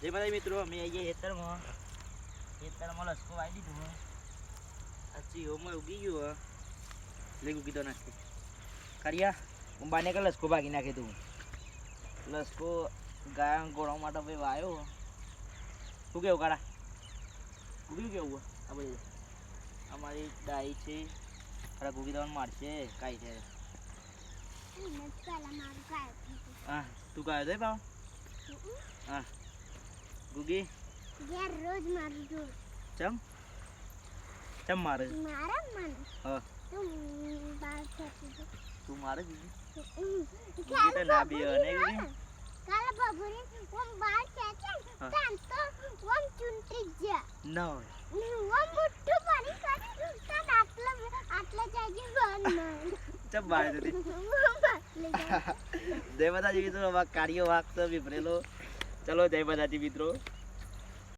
જય માતાજી મિત્રો, અમે આવીએ ખેતરમાં લસકો વાવી દીધું હોય આ ચીહોમાં ઉગી ગયું હોય લઈ ઉગી તો નાખી કર્યા હું બાને કે લસકો ભાગી નાખી તું લસકો ગાય ગોળવા માટે ભાઈ વાયો શું કેવું કારા ઉગી કેવું આ બધું અમારી ડાઈ છે ખરા ઉગી દેવાનું મારશે કાંઈ છે હા તું ગાયો દે પાવ હા ગુગી યાર રોજ મારું જો ચમ ચમ મારે મારા મન હા તું બાર ખેતી તું મારે ગુગી કાલ તો ના બી ને ગુગી કાલ બાબુરી ઓમ બાર ખેતી તાન તો ઓમ ચુંટી જા ના ઓમ મુઠ્ઠું પાણી કરી તાન આટલા જાજી બન ચમ મારે દીધી જય માતાજી મિત્રો કાર્યો વાગતો વિભરેલો ચલો જય માતાજી મિત્રો